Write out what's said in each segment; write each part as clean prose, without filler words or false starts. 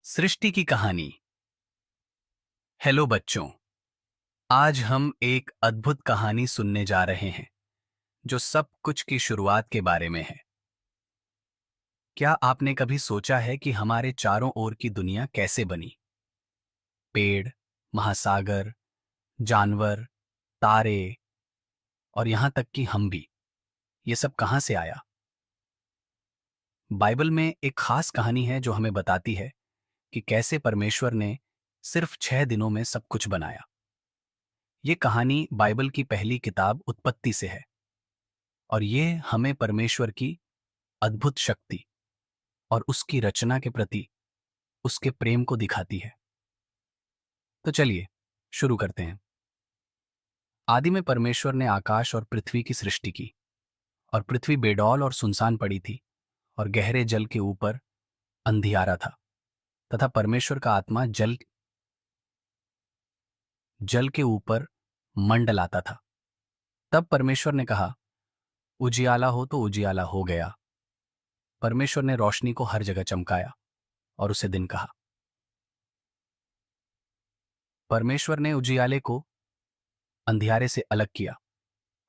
सृष्टि की कहानी। हेलो बच्चों, आज हम एक अद्भुत कहानी सुनने जा रहे हैं जो सब कुछ की शुरुआत के बारे में है। क्या आपने कभी सोचा है कि हमारे चारों ओर की दुनिया कैसे बनी? पेड़, महासागर, जानवर, तारे और यहां तक कि हम भी, ये सब कहां से आया? बाइबल में एक खास कहानी है जो हमें बताती है कि कैसे परमेश्वर ने सिर्फ 6 दिनों में सब कुछ बनाया। ये कहानी बाइबल की पहली किताब उत्पत्ति से है और ये हमें परमेश्वर की अद्भुत शक्ति और उसकी रचना के प्रति उसके प्रेम को दिखाती है। तो चलिए शुरू करते हैं। आदि में परमेश्वर ने आकाश और पृथ्वी की सृष्टि की और पृथ्वी बेडौल और सुनसान पड़ी थी और गहरे जल के ऊपर अंधियारा था तथा परमेश्वर का आत्मा जल जल के ऊपर मंडलाता था। तब परमेश्वर ने कहा, उजियाला हो, तो उजियाला हो गया। परमेश्वर ने रोशनी को हर जगह चमकाया और उसे दिन कहा। परमेश्वर ने उजियाले को अंधियारे से अलग किया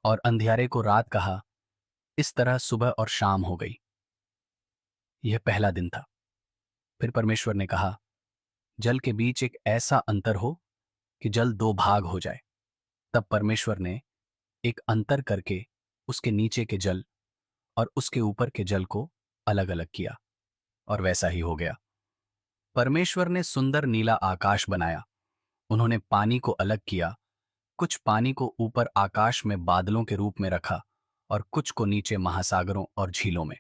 और अंधियारे को रात कहा। इस तरह सुबह और शाम हो गई। यह पहला दिन था। फिर परमेश्वर ने कहा, जल के बीच एक ऐसा अंतर हो कि जल दो भाग हो जाए। तब परमेश्वर ने एक अंतर करके उसके नीचे के जल और उसके ऊपर के जल को अलग अलग किया और वैसा ही हो गया। परमेश्वर ने सुंदर नीला आकाश बनाया। उन्होंने पानी को अलग किया, कुछ पानी को ऊपर आकाश में बादलों के रूप में रखा और कुछ को नीचे महासागरों और झीलों में।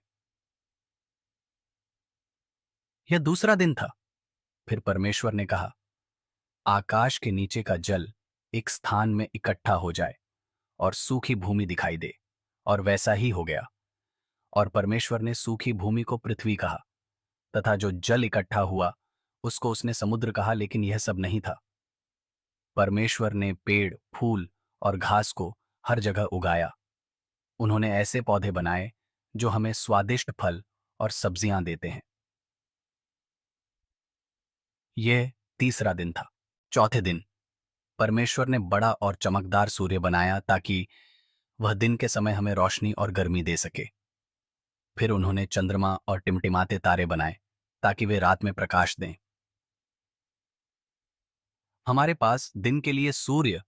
यह दूसरा दिन था। फिर परमेश्वर ने कहा, आकाश के नीचे का जल एक स्थान में इकट्ठा हो जाए और सूखी भूमि दिखाई दे, और वैसा ही हो गया। और परमेश्वर ने सूखी भूमि को पृथ्वी कहा तथा जो जल इकट्ठा हुआ उसको उसने समुद्र कहा, लेकिन यह सब नहीं था। परमेश्वर ने पेड़, फूल और घास को हर जगह उगाया। उन्होंने ऐसे पौधे बनाए जो हमें स्वादिष्ट फल और सब्जियां देते हैं। यह तीसरा दिन था। चौथे दिन परमेश्वर ने बड़ा और चमकदार सूर्य बनाया ताकि वह दिन के समय हमें रोशनी और गर्मी दे सके। फिर उन्होंने चंद्रमा और टिमटिमाते तारे बनाए ताकि वे रात में प्रकाश दें। हमारे पास दिन के लिए सूर्य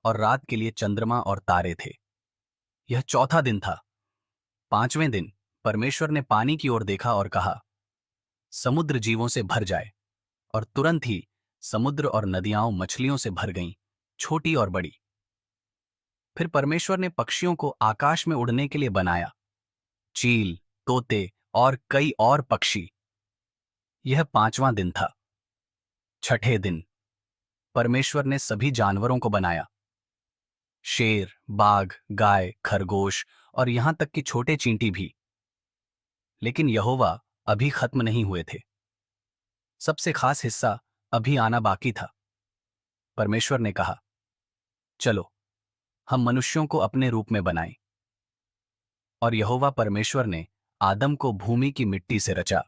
और रात के लिए चंद्रमा और तारे थे। यह चौथा दिन था। पांचवें दिन परमेश्वर ने पानी की ओर देखा और कहा, समुद्र जीवों से भर जाए। और तुरंत ही समुद्र और नदियां मछलियों से भर गईं, छोटी और बड़ी। फिर परमेश्वर ने पक्षियों को आकाश में उड़ने के लिए बनाया, चील, तोते और कई और पक्षी। यह पांचवां दिन था। छठे दिन परमेश्वर ने सभी जानवरों को बनाया, शेर, बाघ, गाय, खरगोश और यहां तक कि छोटे चींटी भी। लेकिन यहोवा अभी खत्म नहीं हुए थे। सबसे खास हिस्सा अभी आना बाकी था। परमेश्वर ने कहा, चलो हम मनुष्यों को अपने रूप में बनाएं। और यहोवा परमेश्वर ने आदम को भूमि की मिट्टी से रचा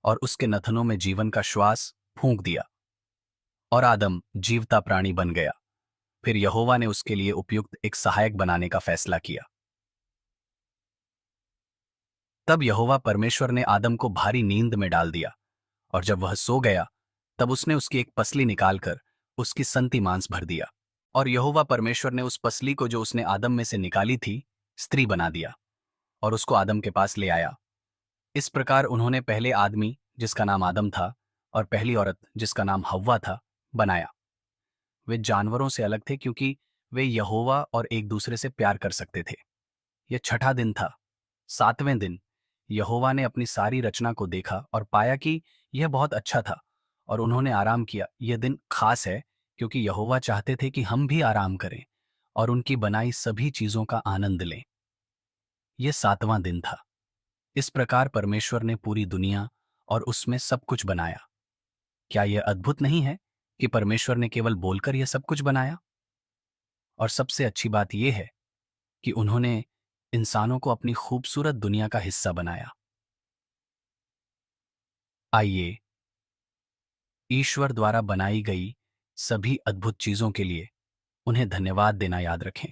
और उसके नथनों में जीवन का श्वास फूंक दिया और आदम जीवता प्राणी बन गया। फिर यहोवा ने उसके लिए उपयुक्त एक सहायक बनाने का फैसला किया। तब यहोवा परमेश्वर ने आदम को भारी नींद में डाल दिया और जब वह सो गया तब उसने उसकी एक पसली निकालकर उसकी संति मांस भर दिया। और यहोवा परमेश्वर ने उस पसली को जो उसने आदम में से निकाली थी स्त्री बना दिया और उसको आदम के पास ले आया। इस प्रकार उन्होंने पहले आदमी जिसका नाम आदम था और पहली औरत जिसका नाम हव्वा था बनाया। वे जानवरों से अलग थे क्योंकि वे यहोवा और एक दूसरे से प्यार कर सकते थे। यह छठा दिन था। सातवें दिन यहोवा ने अपनी सारी रचना को देखा और पाया कि यह बहुत अच्छा था और उन्होंने आराम किया। यह दिन खास है क्योंकि यहोवा चाहते थे कि हम भी आराम करें और उनकी बनाई सभी चीजों का आनंद लें। यह सातवां दिन था। इस प्रकार परमेश्वर ने पूरी दुनिया और उसमें सब कुछ बनाया। क्या यह अद्भुत नहीं है कि परमेश्वर ने केवल बोलकर यह सब कुछ बनाया? और सबसे अच्छी बात यह है कि उन्होंने इंसानों को अपनी खूबसूरत दुनिया का हिस्सा बनाया। आइए ईश्वर द्वारा बनाई गई सभी अद्भुत चीजों के लिए उन्हें धन्यवाद देना याद रखें।